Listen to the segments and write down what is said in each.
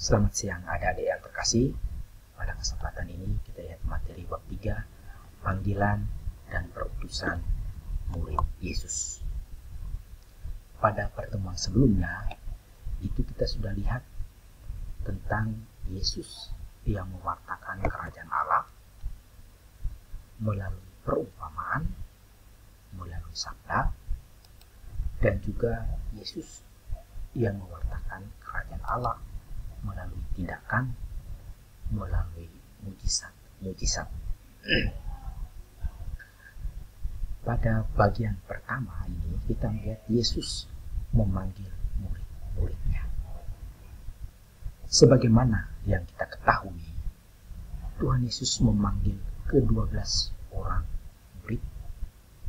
Selamat siang adik-adik yang terkasih. Pada kesempatan ini kita lihat materi bab 3, panggilan dan perutusan murid Yesus. Pada pertemuan sebelumnya, itu kita sudah lihat tentang Yesus yang mewartakan kerajaan Allah melalui perumpamaan, melalui sabda, dan juga Yesus yang mewartakan kerajaan Allah melalui tindakan, melalui mujizat. Pada bagian pertama ini kita melihat Yesus memanggil murid-muridnya. Sebagaimana yang kita ketahui, Tuhan Yesus memanggil ke-12 orang murid,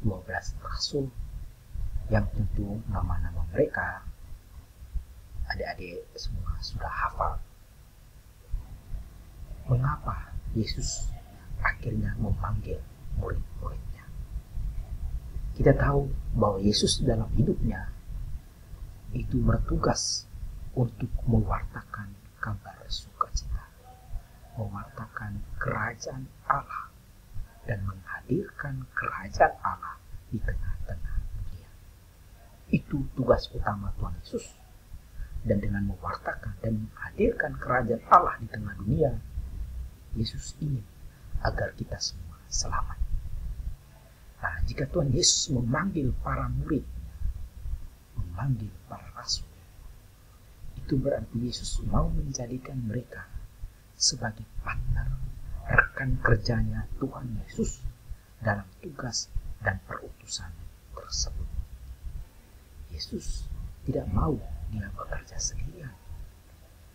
12 rasul, yang tentu nama-nama mereka adik-adik semua sudah hafal. Mengapa Yesus akhirnya memanggil murid-muridnya? Kita tahu bahwa Yesus dalam hidupnya itu bertugas untuk mewartakan kabar sukacita, mewartakan kerajaan Allah, dan menghadirkan kerajaan Allah di tengah-tengah dunia. Itu tugas utama Tuhan Yesus. Dan dengan mewartakan dan menghadirkan kerajaan Allah di tengah dunia, Yesus ingin agar kita semua selamat. Nah, jika Tuhan Yesus memanggil para murid, memanggil para rasul, itu berarti Yesus mau menjadikan mereka sebagai partner, rekan kerjanya Tuhan Yesus dalam tugas dan perutusan tersebut. Yesus tidak mau dia bekerja sendirian.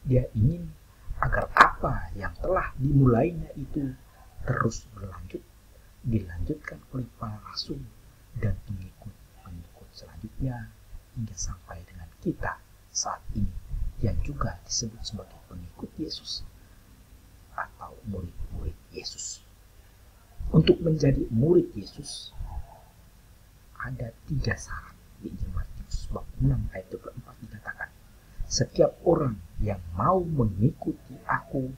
Dia ingin agar apa yang telah dimulainya itu terus berlanjut, dilanjutkan oleh para rasul dan pengikut-pengikut selanjutnya hingga sampai dengan kita saat ini yang juga disebut sebagai pengikut Yesus atau murid-murid Yesus. Untuk menjadi murid Yesus ada 3 syarat. Di Injil Matius bab 6 ayat 24 dikatakan, setiap orang yang mau mengikuti aku,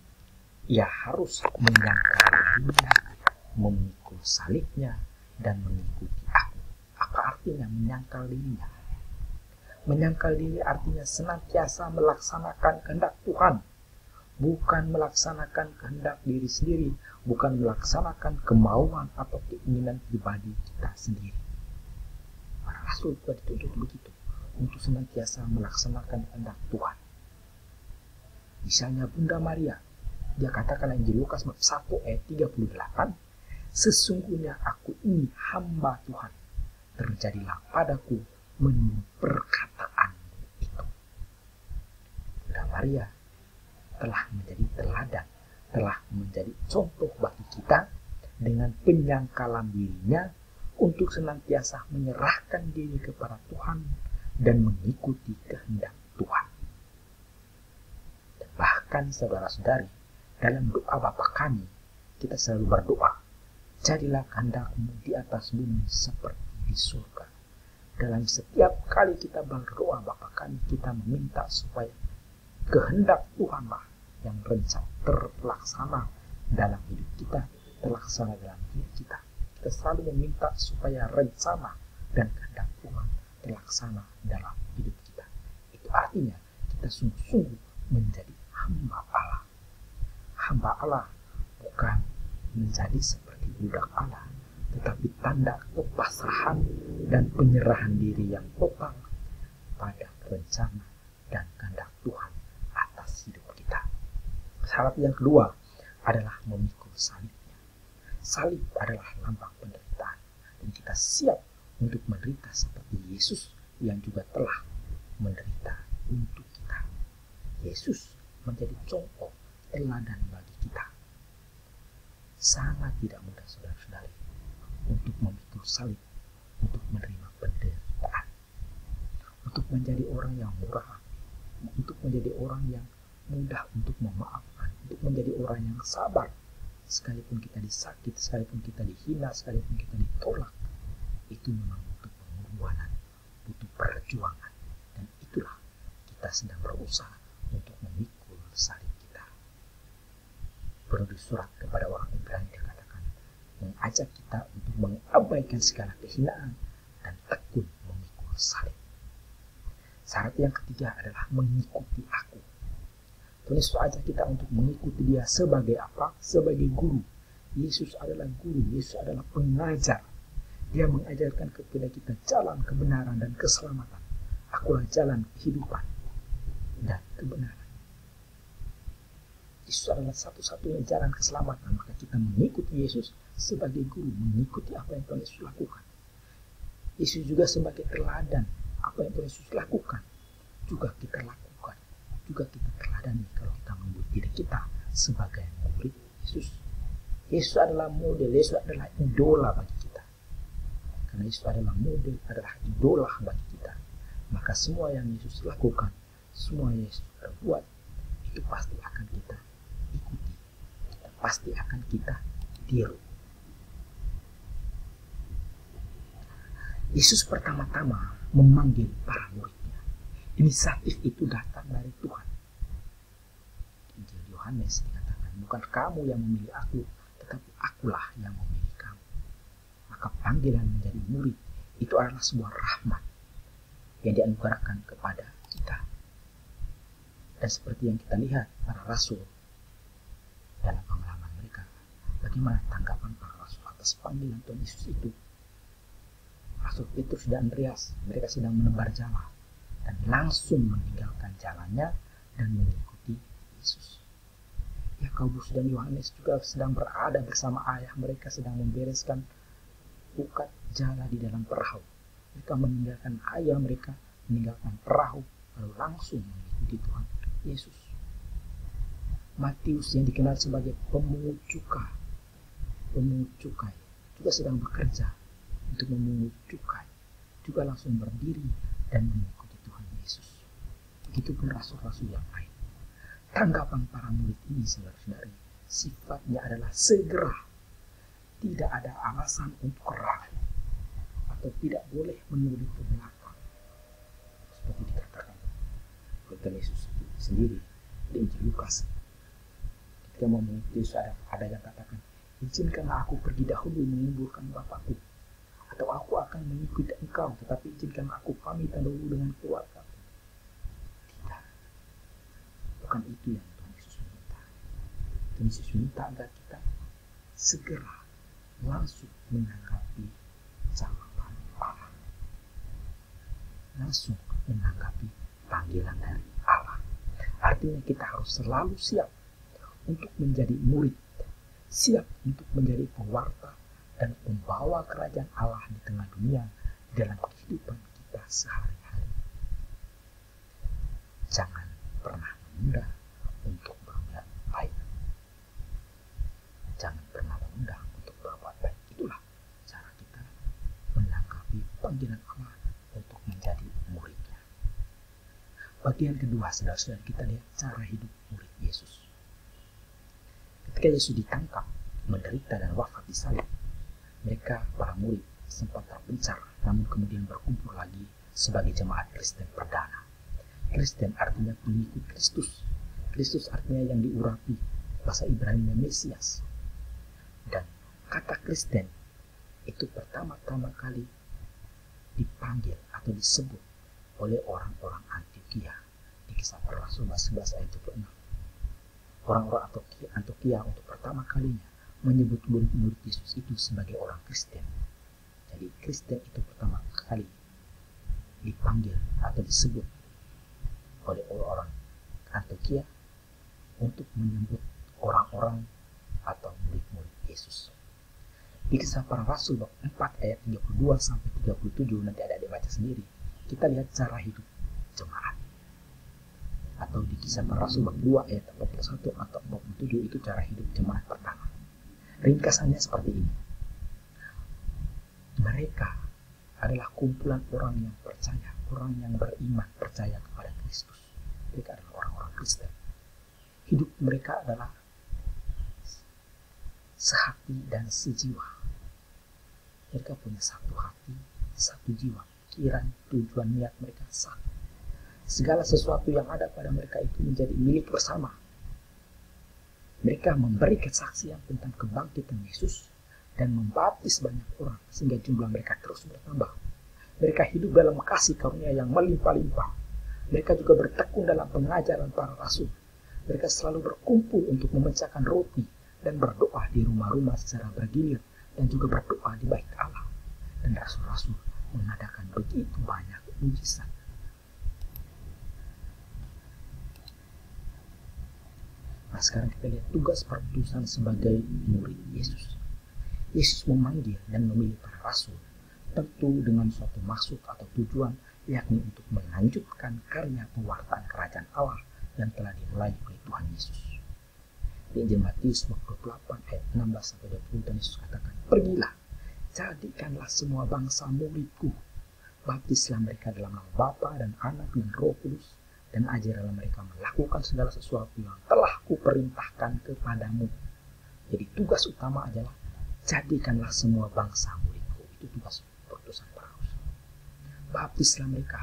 ia harus menyangkal dirinya, memikul salibnya, dan mengikuti aku. Apa artinya menyangkal dirinya? Menyangkal diri artinya senantiasa melaksanakan kehendak Tuhan, bukan melaksanakan kehendak diri sendiri, bukan melaksanakan kemauan atau keinginan pribadi kita sendiri. Para rasul juga dituntut begitu, untuk senantiasa melaksanakan kehendak Tuhan. Misalnya Bunda Maria, dia katakan Injil Lukas bab 1 ayat 38, sesungguhnya aku ini hamba Tuhan, terjadilah padaku menurut perkataanmu itu. Bunda Maria telah menjadi teladan, telah menjadi contoh bagi kita dengan penyangkalan dirinya untuk senantiasa menyerahkan diri kepada Tuhan dan mengikuti kehendak Tuhan. Dan bahkan saudara-saudari, dalam doa Bapa kami, kita selalu berdoa, jadilah kehendak-Mu di atas bumi seperti di surga. Dalam setiap kali kita berdoa Bapa kami, kita meminta supaya kehendak Tuhanlah yang terlaksana dalam hidup kita, terlaksana dalam diri kita. Kita selalu meminta supaya rencana dan kehendak Tuhan terlaksana dalam hidup kita. Itu artinya kita sungguh-sungguh menjadi hamba Allah. Hamba Allah bukan menjadi seperti budak Allah, tetapi tanda kepasrahan dan penyerahan diri yang total pada rencana dan kehendak Tuhan atas hidup kita. Syarat yang kedua adalah memikul salibnya. Salib adalah lambang penderitaan, dan kita siap untuk menderita seperti Yesus yang juga telah menderita untuk kita. Yesus menjadi contoh teladan bagi kita. Sangat tidak mudah saudara-saudari untuk memikul salib, untuk menerima penderitaan, untuk menjadi orang yang murah, untuk menjadi orang yang mudah untuk memaafkan, untuk menjadi orang yang sabar. Sekalipun kita disakiti, sekalipun kita dihina, sekalipun kita ditolak, itu memang butuh pengorbanan, butuh perjuangan. Dan itulah kita sedang berusaha untuk memikul salib kita. Penulis surat kepada orang Ibrani dikatakan mengajak kita untuk mengabaikan segala kehinaan dan tekun memikul salib. Syarat yang ketiga adalah mengikuti aku. Tuhan Yesus ajak kita untuk mengikuti Dia sebagai apa? Sebagai guru. Yesus adalah guru, Yesus adalah pengajar. Dia mengajarkan kepada kita jalan kebenaran dan keselamatan. Akulah jalan kehidupan dan kebenaran. Yesus adalah satu-satunya jalan keselamatan. Maka kita mengikuti Yesus sebagai guru, mengikuti apa yang Tuhan Yesus lakukan. Yesus juga sebagai teladan. Apa yang Tuhan Yesus lakukan juga kita lakukan, juga kita teladani kalau kita menyebut diri kita sebagai murid Yesus. Yesus adalah model, Yesus adalah idola bagi kita. Karena Yesus adalah model, adalah idola bagi kita. Maka semua yang Yesus lakukan, semua yang Yesus berbuat, itu pasti akan kita ikuti. Pasti akan kita tiru. Yesus pertama-tama memanggil para muridnya. Inisiatif itu datang dari Tuhan. Injil Yohanes dikatakan, bukan kamu yang memilih aku, tetapi akulah yang memilih kamu. Maka panggilan menjadi murid itu adalah sebuah rahmat yang dianugerahkan kepada kita. Dan seperti yang kita lihat para rasul dalam pengalaman mereka, bagaimana tanggapan para rasul atas panggilan Tuhan Yesus itu. Rasul Petrus dan Andreas, mereka sedang menebar jala dan langsung meninggalkan jalannya dan mengikuti Yesus. Yakobus dan Yohanes juga sedang berada bersama ayah mereka, sedang membereskan pukat jala di dalam perahu. Mereka meninggalkan ayah mereka, meninggalkan perahu, lalu langsung mengikuti Tuhan Yesus. Matius yang dikenal sebagai pemungut cukai juga sedang bekerja untuk memungut cukai, juga langsung berdiri dan mengikuti Tuhan Yesus. Begitupun rasul-rasul yang lain. Tanggapan para murid ini, saudara-saudari, sifatnya adalah segera. Tidak ada alasan untuk ragu atau tidak boleh menunduk ke belakang. Seperti dikatakan oleh Tuhan Yesus sendiri di Injil Lukas. Ketika mau mengikuti Yesus ada yang katakan, izinkanlah aku pergi dahulu menguburkan Bapakku. Atau aku akan mengikuti engkau, tetapi izinkan aku pamit dahulu dengan keluarga. Tidak. Bukan itu yang Tuhan Yesus minta. Tuhan Yesus minta agar kita segera langsung menanggapi jawaban Allah. Langsung menanggapi panggilan dari Allah. Artinya kita harus selalu siap untuk menjadi murid. Siap untuk menjadi pewarta dan membawa kerajaan Allah di tengah dunia dalam kehidupan kita sehari-hari. Jangan pernah menunda untuk berbuat baik. Jangan pernah menunda untuk berbuat baik. Itulah cara kita menanggapi panggilan Allah untuk menjadi muridnya. Bagian kedua, saudara-saudara, kita lihat cara hidup murid Yesus. Ketika Yesus ditangkap, menderita dan wafat di salib, mereka, para murid, sempat terpencar, namun kemudian berkumpul lagi sebagai jemaat Kristen perdana. Kristen artinya pengikut Kristus. Kristus artinya yang diurapi, bahasa Ibrani Mesias. Dan kata Kristen itu pertama-tama kali dipanggil atau disebut oleh orang-orang Antioquia di Kisah Para Rasul 11 ayat 26. Orang-orang Antioquia untuk pertama kalinya menyebut murid Yesus itu sebagai orang Kristen. Jadi Kristen itu pertama kali dipanggil atau disebut oleh orang Antioquia untuk menyebut orang-orang atau murid-murid Yesus. Di Kisah Para Rasul bab 4 ayat 32 sampai 37, nanti adik-adik baca sendiri. Kita lihat cara hidup jemaat. Atau di Kisah Para Rasul bab 2 ayat 41 atau 47, itu cara hidup jemaat pertama. Ringkasannya seperti ini. Mereka adalah kumpulan orang yang percaya, orang yang beriman, percaya kepada Kristus. Mereka adalah orang-orang Kristen. Hidup mereka adalah sehati dan sejiwa. Mereka punya satu hati, satu jiwa. Pikiran, tujuan, niat mereka satu. Segala sesuatu yang ada pada mereka itu menjadi milik bersama. Mereka memberi kesaksian tentang kebangkitan Yesus dan membaptis banyak orang sehingga jumlah mereka terus bertambah. Mereka hidup dalam kasih karunia yang melimpah-limpah. Mereka juga bertekun dalam pengajaran para rasul. Mereka selalu berkumpul untuk memecahkan roti dan berdoa di rumah-rumah secara bergilir dan juga berdoa di bait Allah. Dan rasul-rasul mengadakan begitu banyak mujizat. Nah, sekarang kita lihat tugas perutusan sebagai murid Yesus. Yesus memanggil dan memilih para rasul, tentu dengan suatu maksud atau tujuan, yakni untuk melanjutkan karya pewartaan kerajaan Allah yang telah dimulai oleh Tuhan Yesus. Di Injil Matius 28 ayat 16-20 Tuhan Yesus katakan, "Pergilah, jadikanlah semua bangsa muridku, baptislah mereka dalam nama Bapa dan Anak dan Roh Kudus, dan ajarilah mereka melakukan segala sesuatu yang telah kuperintahkan kepadamu." Jadi tugas utama adalah jadikanlah semua bangsa muridku. Itu tugas perutusan para rasul. Baptislah mereka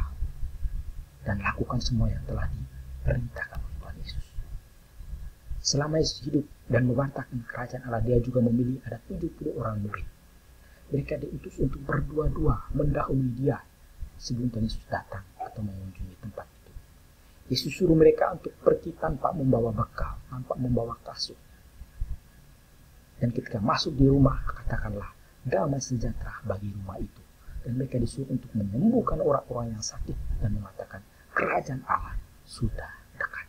dan lakukan semua yang telah diperintahkan oleh Tuhan Yesus. Selama Yesus hidup dan mewartakan kerajaan Allah, dia juga memilih ada 70 orang murid. Mereka diutus untuk berdua-dua mendahului dia sebelum Tuhan Yesus datang atau mengunjungi tempat itu. Yesus suruh mereka untuk pergi tanpa membawa bekal, tanpa membawa kasut. Dan ketika masuk di rumah, katakanlah damai sejahtera bagi rumah itu. Dan mereka disuruh untuk menyembuhkan orang-orang yang sakit dan mengatakan kerajaan Allah sudah dekat.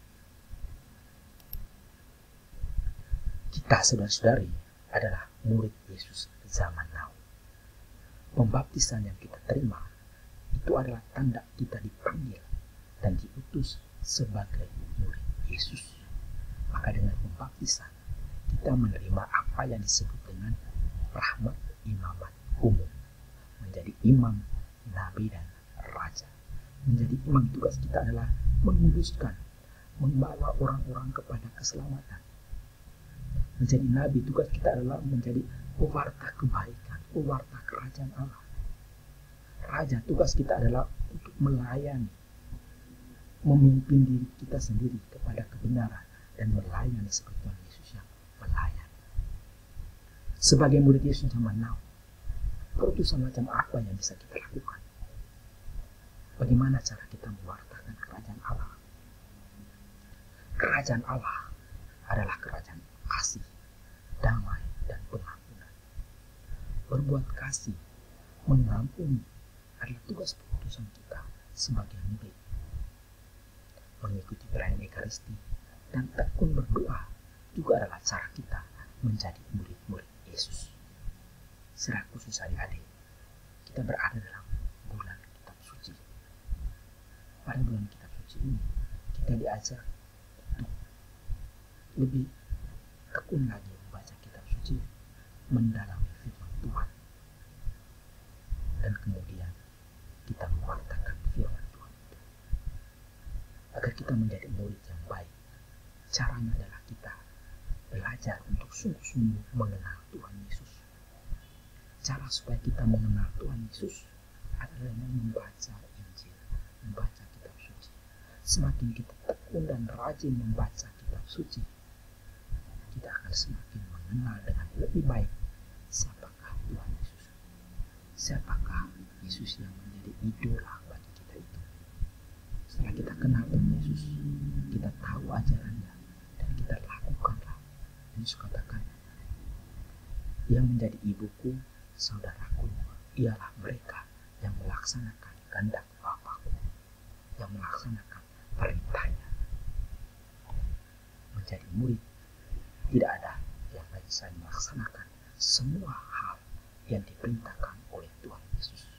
Kita saudara-saudari adalah murid Yesus zaman now. Pembaptisan yang kita terima itu adalah tanda kita dipanggil dan diutus sebagai murid Yesus. Maka dengan pembaptisan kita menerima apa yang disebut dengan rahmat imamat umum, menjadi imam, nabi dan raja. Menjadi imam, tugas kita adalah menguduskan, membawa orang-orang kepada keselamatan. Menjadi nabi, tugas kita adalah menjadi pewarta kebaikan, pewarta kerajaan Allah. Raja, tugas kita adalah untuk melayani, memimpin diri kita sendiri kepada kebenaran dan melayani seperti Tuhan Yesus yang melayani. Sebagai murid Yesus zaman now, perutusan macam apa yang bisa kita lakukan? Bagaimana cara kita mewartakan kerajaan Allah? Kerajaan Allah adalah kerajaan kasih, damai, dan pengampunan. Berbuat kasih, mengampuni adalah tugas perutusan kita sebagai murid. Mengikuti perayaan Ekaristi dan tekun berdoa juga adalah cara kita menjadi murid-murid Yesus. Secara khusus adik-adik, kita berada dalam bulan kitab suci. Pada bulan kitab suci ini, kita diajar untuk lebih tekun lagi membaca kitab suci, mendalami firman Tuhan, dan kemudian kita mewartakan firman Tuhan itu. Agar kita menjadi murid yang baik, caranya adalah kita belajar untuk sungguh-sungguh mengenal Tuhan Yesus. Cara supaya kita mengenal Tuhan Yesus adalah dengan membaca Injil, membaca kitab suci. Semakin kita tekun dan rajin membaca kitab suci, kita akan semakin mengenal dengan lebih baik siapakah Tuhan Yesus. Siapakah Yesus yang menjadi idola bagi kita itu. Setelah kita kenal Tuhan Yesus, kita tahu ajarannya dan kita lakukanlah. Yesus katakan, yang menjadi ibuku, saudaraku, ialah mereka yang melaksanakan kehendak Bapa-Ku, yang melaksanakan perintahnya. Menjadi murid tidak ada yang lain selain melaksanakan semua hal yang diperintahkan oleh Tuhan Yesus.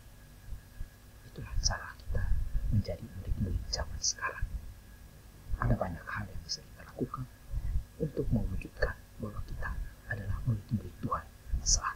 Itulah cara kita menjadi murid-murid zaman sekarang. Ada banyak hal yang bisa kita lakukan untuk mewujudkan bahwa kita adalah murid-murid Tuhan saat